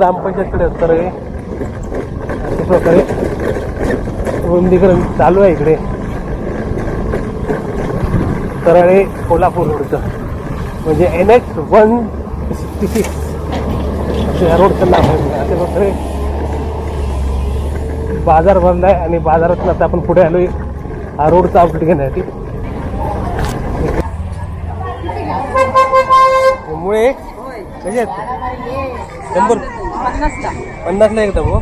ग्रामपंचायतकडे तर अशा प्रकारे रुंदीकरण चालू आहे इकडे तराळे कोल्हापूर रोडचं, म्हणजे NH-166 या रोडचं नाव आहे. अशा प्रकारे बाजार बंद आहे आणि बाजारात आता आपण पुढे आलोय हा रोडचा अपडेट घेण्यासाठी. मुळे कसे आहेत? 50ला एकदम. हो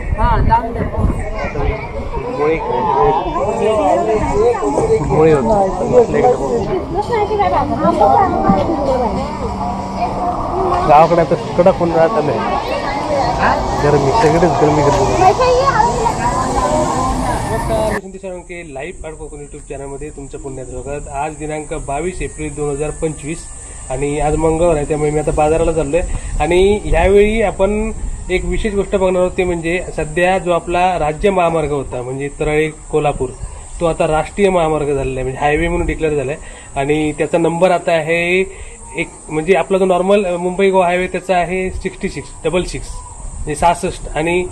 मुळे गावाकडे आता कडक उन्हाळा चालू आहे, गरमी सगळेच गरमी के लाईव्ह आर्ट कोकण यूट्यूब चॅनलमध्ये तुमचं पुन्हा स्वागत. आज दिनांक 22 एप्रिल 2025 आणि आज मंगळवार आहे, त्यामुळे मी आता बाजाराला चाललोय. आणि ह्यावेळी आपण एक विशेष गोष्ट बघणार आहोत, ते म्हणजे सध्या जो आपला राज्य महामार्ग होता म्हणजे तराळे कोल्हापूर, तो आता राष्ट्रीय महामार्ग झालेला आहे, म्हणजे हायवे म्हणून डिक्लेअर झालाय. आणि त्याचा नंबर आता आहे एक, म्हणजे आपला जो नॉर्मल मुंबई गोवा हायवे त्याचा आहे 66 म्हणजे 66, आणि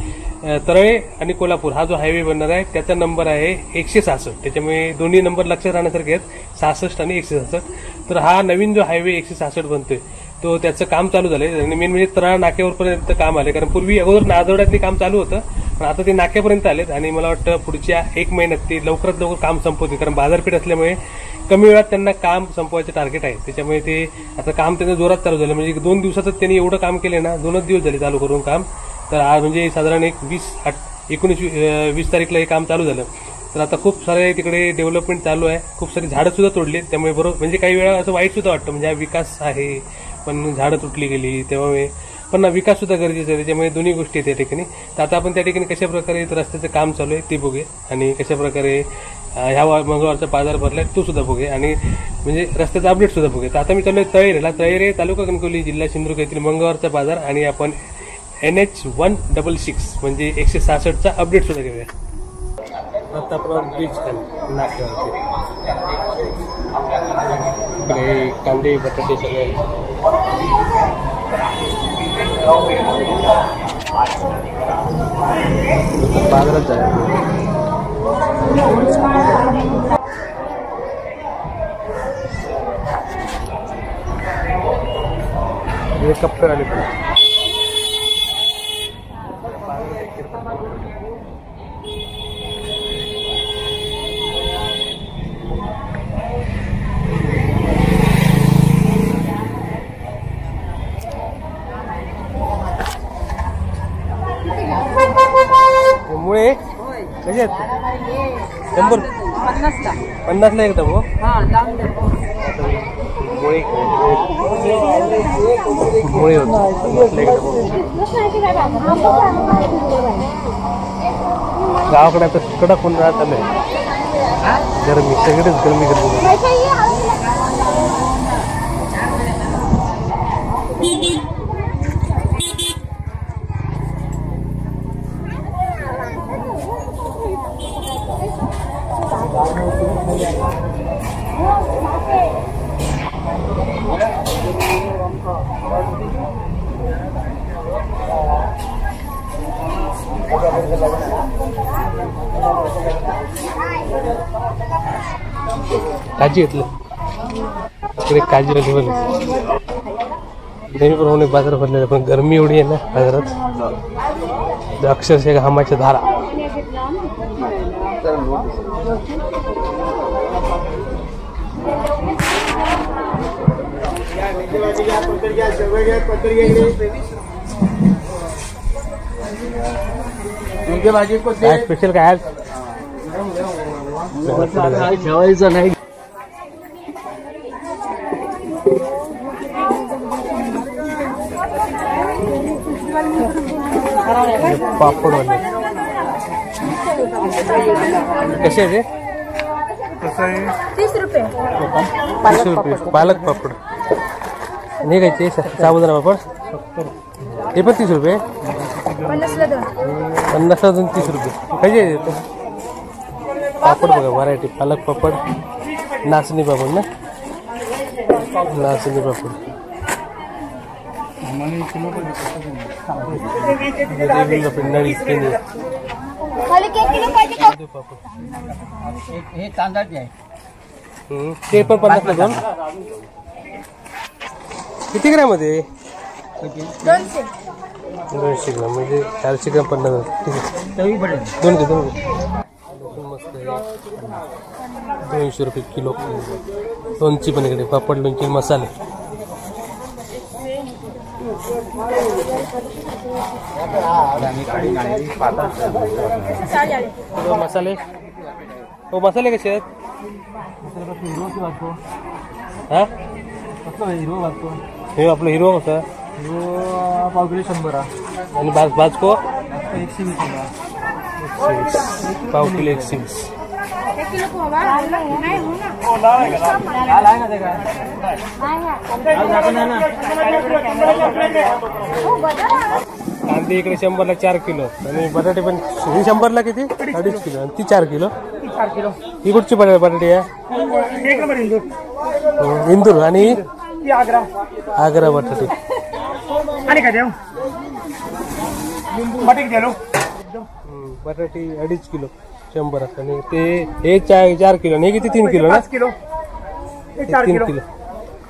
तराळे आणि कोल्हापूर हा जो हायवे बनणार आहे त्याचा नंबर आहे 166. त्याच्यामुळे दोन्ही नंबर लक्षात राहण्यासारखे आहेत, 66 आणि 166. तर हा नवीन जो हायवे 166 बनतोय तो त्याचं काम चालू झालंय. आणि मेन म्हणजे तराळ नाक्यावरपर्यंत काम आलंय, कारण पूर्वी अगोदर नादवड्यातले काम चालू होतं, पण आता ते नाक्यापर्यंत आलेत. आणि मला वाटतं पुढच्या 1 महिन्यात ते लवकरात लवकर काम संपवतील, कारण बाजारपेठ असल्यामुळे कमी वेळात त्यांना काम संपवायचं टार्गेट आहे. त्याच्यामुळे ते आता काम त्यांचं जोरात चालू झालं, म्हणजे 2 दिवसातच त्यांनी एवढं काम केले ना, 2च दिवस झाले चालू करून काम. तर आज म्हणजे साधारण 20 तारीखला हे काम चालू झालं. तर आता खूप सारे तिकडे डेव्हलपमेंट चालू आहे, खूप सारी झाडं सुद्धा तोडली, त्यामुळे बरोबर म्हणजे काही वेळा असं वाईट सुद्धा वाटतं, म्हणजे हा विकास आहे पण झाडं तुटली गेली, त्यामुळे पण विकास सुद्धा गरजेचा आहे. त्याच्यामुळे दोन्ही गोष्टी आहेत त्या ठिकाणी. तर आता आपण त्या ठिकाणी कशा प्रकारे रस्त्याचं काम चालू आहे ते बघूया, आणि कशा प्रकारे ह्या मंगळवारचा बाजार भरलाय तो सुद्धा बघूया, आणि म्हणजे रस्त्याचा अपडेट सुद्धा बघूया. तर आता मी चाललोय तळेरे तालुका कणकवली जिल्हा सिंधुदुर्ग येथील मंगळवारचा बाजार, आणि आपण NH-166 म्हणजे 166चा अपडेट सुद्धा घेऊया. प्रतापराव ब्रिज नाक्यावरती कांदे बटाटे सगळे बाजारात जायचं. हे कप्पर आले पण मुळे कसे आहेत? 50ला एकदम. हो मुळे गावाकडे आता कडक उन्हाळा चालू आहे, गरमी सगळेच गरमी काजी घेतलं इकडे, काजी नेहमी प्रमाणे बाजार भरलेला, पण गरमी एवढी आहे ना बाजारात, अक्षरशः घामाच्या धारा. काय स्पेशल काय ठेवायचं नाही. पापड वाले कसे आहे? 30 रुपये. 30 रुपये पालक पापड. नाही काय ते साबुदाणा पापड हे पण 30 रुपये. 50ला 2 30 रुपये. कसे पापड बघा, व्हरायटी पालक पापड, नाचणी पापड ना, नाचणी पापड नळी केली हे तांदळाचे आहे. ते पण 50 ला दोन. किती ग्रॅम मध्ये? 200 ग्राम म्हणजे 400 ग्राम 50. ठीक आहे, दोन घे. मस्त आहे. 200 रुपये किलो. लोणची पण इकडे, पापड लोणची मसाले. मसाले हो, मसाले कसे आहेत? हा, हे आपलं हिरो होता पाव किलो 100. आणि भाजको 120. पाव किलो 120. कांदे इकडे 100 ला 4 किलो आणि बटाटे पण 100 ला किती? 2.5 किलो आणि ती 4 किलो. ही कुठची बटाटे आहे? इंदूर आणि आग्रा बटाटे. बटाटे 2.5 किलो 100 आणि ते हे 4 किलो आणि हे किती? 3 किलो ना? 5 किलो. 3 किलो.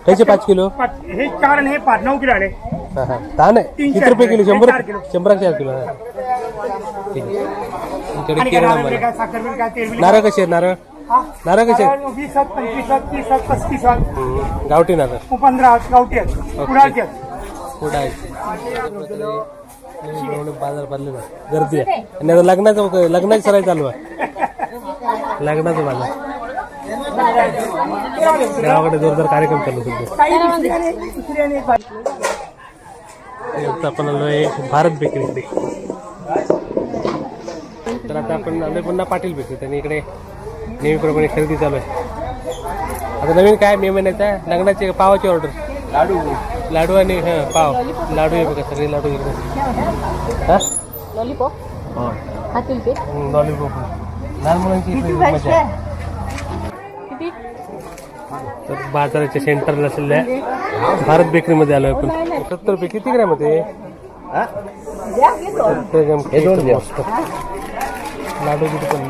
त्याचे 5 किलो. हे 4 आणि हे 5 9 किलो आले. हा हा, तान आहे. किती रुपये किलो? 100 4 किलो. ठीक आहे. इकडे किराणा माल. साखर बिल काय तेल बिल नारळ कसे आहेत? नारळ कसे आहेत? 20 25 30 35 गावठी नारळ 15 गावठी आहेत. कुडाळचे आहेत. कुठं आहे? बाजार भरलेला गर्दी आहे आणि आता लग्नाची सराई चालू आहे. लग्नाचं बाजार गावाकडे जोरदार कार्यक्रम चालू सध्या. आपण आलोय भारत बेकरीकडे. तर आता आपण आलोय पुन्हा पाटील बेकरीत आणि इकडे नेहमीप्रमाणे खरेदी चालू आहे. आता नवीन काय मे महिन्याचा लग्नाची पावाची ऑर्डर. लाडू आणि पाव. लाडू आहे बघा, सगळे लाडू इकडे. हा, लॉलीपॉप लॉलीपॉप लहान मुलांची मजा. तर बाजाराच्या सेंटरला असलेल्या भारत बेकरीमध्ये आलोय आपण. 70 रुपये. किती ग्रॅम होते? 70 ग्रॅम. लाडू किती पण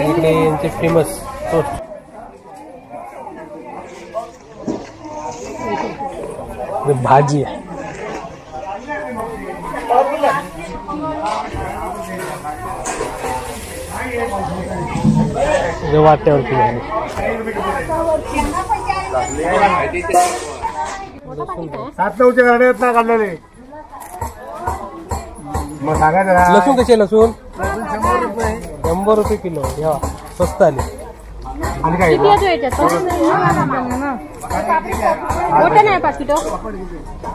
इकडे यांचे फेमस टोस्ट. भाजी आहे. वाट्यावर किलो आहे. 7-9च्या गाड्या ना काढलेले. मग सांगायचं ना. लसूण कसे? लसूण 100 रुपये. 100 रुपये किलो. घ्या, स्वस्त आले. आणि काय किती येतो याच्यात? मोठा नाही 5 किलो.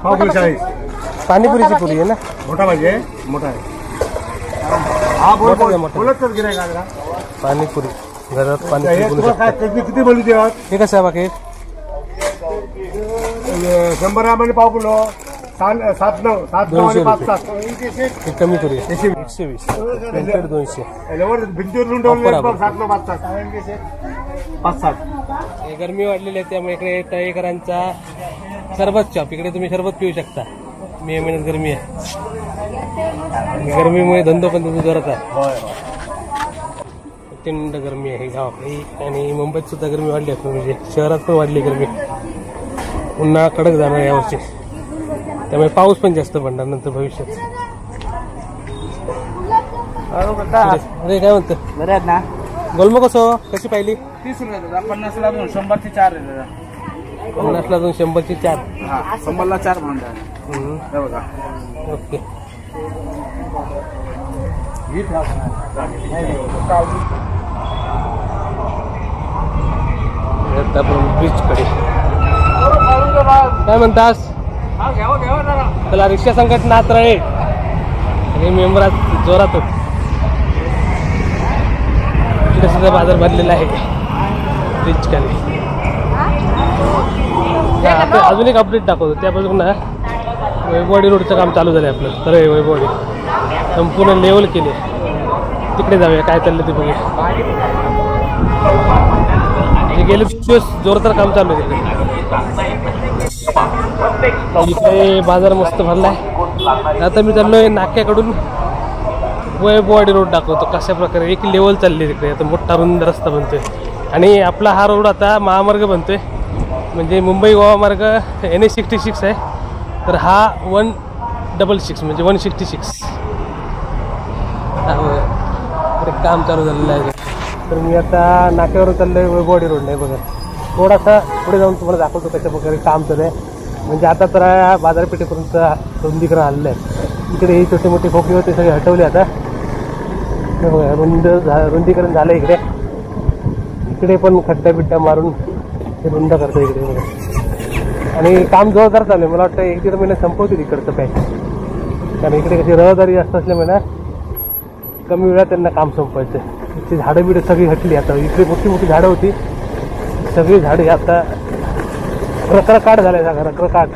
पाव किलो 40. पाणीपुरीची पुरी आहे ना? मोठा पाहिजे. मोठा आहे. हा बोल मोठा आहे, मोठा. बोलत तर गिरायक आला. पाणीपुरी घरात हे पाणीपुरी तुला काय किती बोलू देवात? हे कसं आहे बाकी? 100 ग्राम पाव किलो. 7-9 आणि 5-7. हे कमी करूया. 120 प्रिंटेड 200. भिंतीवर ठेवले 7-9 5-7. गरमी वाढलेली आहे त्यामुळे इकडे तळेकरांचा सरबत शॉप. इकडे तुम्ही सरबत पिऊ शकता. मे महिन्यात गरमी आहे. गरमीमुळे धंदो पण तुमचा जोरात आहे. प्रचंड गरमी आहे गावाकडे आणि मुंबईत सुद्धा गरमी वाढली आहे. म्हणजे शहरात पण वाढली गरमी. उन्हाळा कडक जाणार यावर्षी, त्यामुळे पाऊस पण जास्त पडणार नंतर भविष्यात. अरे काय म्हणतं? बरे आहेत ना? गोलमो कसं? कशी पाहिली? 30 रुपये. 50 ला 2, 100 चे 4. 50 ला 2, 100 चे 4. 100 ला 4 म्हणतात. बघा. ओके. ब्रिज कडे काय म्हणतास? त्याला रिक्षा संकट नातरळे आणि मेंबरात जोरात होत. तिथे सुद्धा बाजार भरलेला आहे ब्रिज कडे. अजून एक अपडेट दाखवतो. त्यापासून ना वैभववाडी रोडचं काम चालू झालं आपलं. तर वैभववाडी संपूर्ण लेवल केले. तिकडे जाऊया काय चाललं ते बघूया. गेले दिवस जोरदार काम चालू आहे तिकडे. इकडे बाजार मस्त भरलाय. आता मी चाललोय नाक्याकडून वैभववाडी रोड दाखवतो कशा प्रकारे एक लेवल चालली तिकडे. आता मोठा रुंद रस्ता बनतोय आणि आपला हा रोड आता महामार्ग बनतोय, म्हणजे मुंबई गोवा मार्ग NH66 आहे, तर हा 166 म्हणजे 166 काम चालू झालेलं आहे. तर मी आता नाक्यावरून चाललोय वैभववाडी रोड नाही बघा. थोडासा पुढे जाऊन तुम्हाला दाखवतो कशा प्रकारे काम चालू आहे. म्हणजे आता तर बाजारपेठेपर्यंत रुंदीकरण आलेलं आहे. इकडे हे छोटे मोठे खोके होते सगळे हटवले आता. रुंदीकरण झालं इकडे. इकडे पण खड्डा बिड्डा मारून हे रुंद करतो इकडे बघा. आणि काम जोरदार चालू आहे. मला वाटतं 1-1.5 महिन्यात संपवतील इकडचं पॅच, कारण इकडे कशी रहदारी जास्त असल्यामुळे ना कमी वेळात त्यांना काम संपवायचं. इथे झाडं बिडं सगळी हटली. आता इकडे मोठी मोठी झाडं होती, सगळी झाडे आता रखरखाट झाल्या. रखरखाट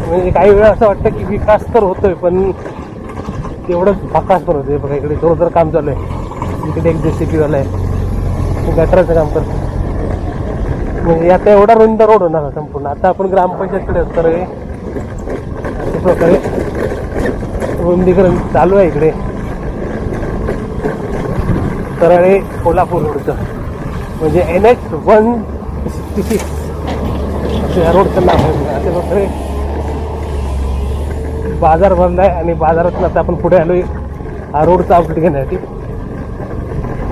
म्हणजे काही वेळा असं वाटतं की विकास तर होतोय पण तेवढंच भाकास पण होतोय बघा. इकडे जोरदार काम चालू आहे. इकडे एक JCB वाला आहे, गटाराचं काम करतो. म्हणजे आता एवढा रुंद रोड होणार संपूर्ण. आता आपण ग्रामपंचायतकडे असतो रे, अशा प्रकारे रुंदीकरण चालू आहे इकडे. तरळे कोल्हापूर रोडचं म्हणजे NH166 या रोडचं नाव आहे. अशा प्रकारे बाजार भरलाय आणि बाजारातून आता आपण पुढे आलोय हा रोडचा अपडेट घेण्यासाठी.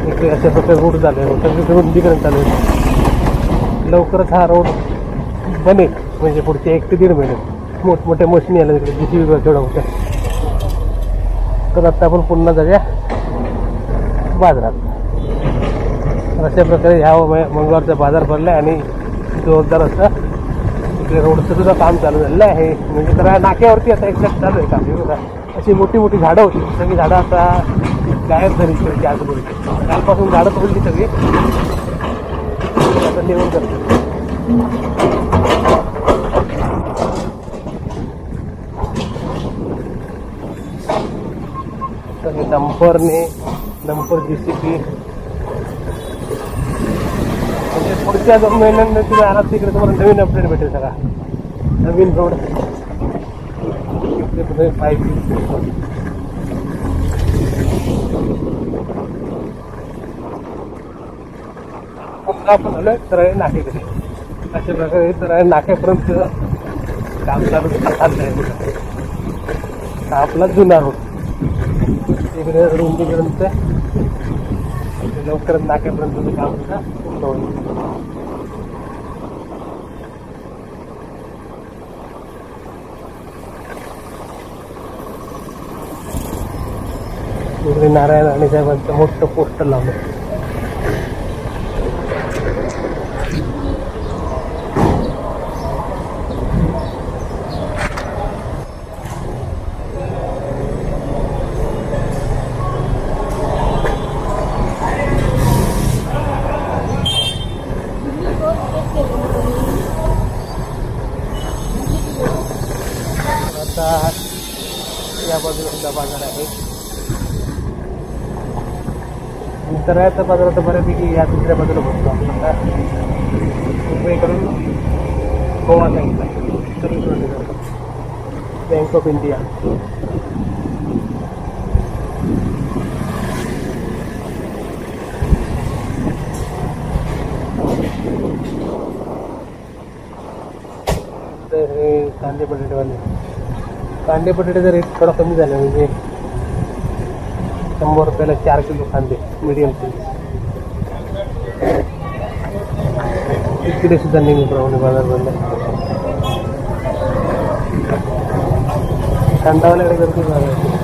इकडे अशा प्रकारे रोड चालू आहे, सगळीकडे रुंदीकरण चालू आहे. लवकरच हा रोड बनेल, म्हणजे पुढचे 1 ते 1.5 महिने मोठमोठ्या मशिनी आल्या तिकडे JCB केवढा होत्या. तर आता आपण पुन्हा जाऊया बाजारात. अशा प्रकारे ह्या मंगळवारचा बाजार भरला आणि जोरदार असं इकडे रोडचं सुद्धा काम चालू झालेलं आहे. म्हणजे तर नाक्यावरती आता एक्झॅक्ट चालू आहे काम. बघा अशी मोठी मोठी झाडं होती, सगळी झाडं आता गायब झाली इकडची आजूबाजूची. कालपासून झाडं तोडली सगळी, आता लेवल करतो. सगळे डंपर JCB म्हणजे पुढच्या 2 महिन्यांना तुम्ही आलात तिकडे तुम्हाला नवीन अपडेट भेटेल. सगळा नवीन रोड इकडे पाईप आपण आलोय तरळे नाक्याकडे. अशा प्रकारे तरळे नाक्यापर्यंत काम चालू आहे. हा आपला जुना रोड. इकडे रुंदीकरणचं लवकरच नाक्यापर्यंत काम सुद्धा पूर्ण होईल. इकडे नारायण राणे साहेबांचं मोठं पोस्टर लावलं. या बाजूला सुद्धा बाजार आहे. तरळ्याचा बाजार आता बऱ्यापैकी या दुसऱ्या बाजूला बघतो आपण. आता मुंबईकडून गोवा साईडला बँक ऑफ इंडिया. तर हे कांदे बटाटेवाले, कांदे बटाट्याचा रेट थोडा कमी झाला. म्हणजे 100 रुपयाला 4 किलो कांदे मीडियम साईज. इकडे सुद्धा नेहमीप्रमाणे बाजार भरला. कांदावाल्याकडे गर्दी बाजार.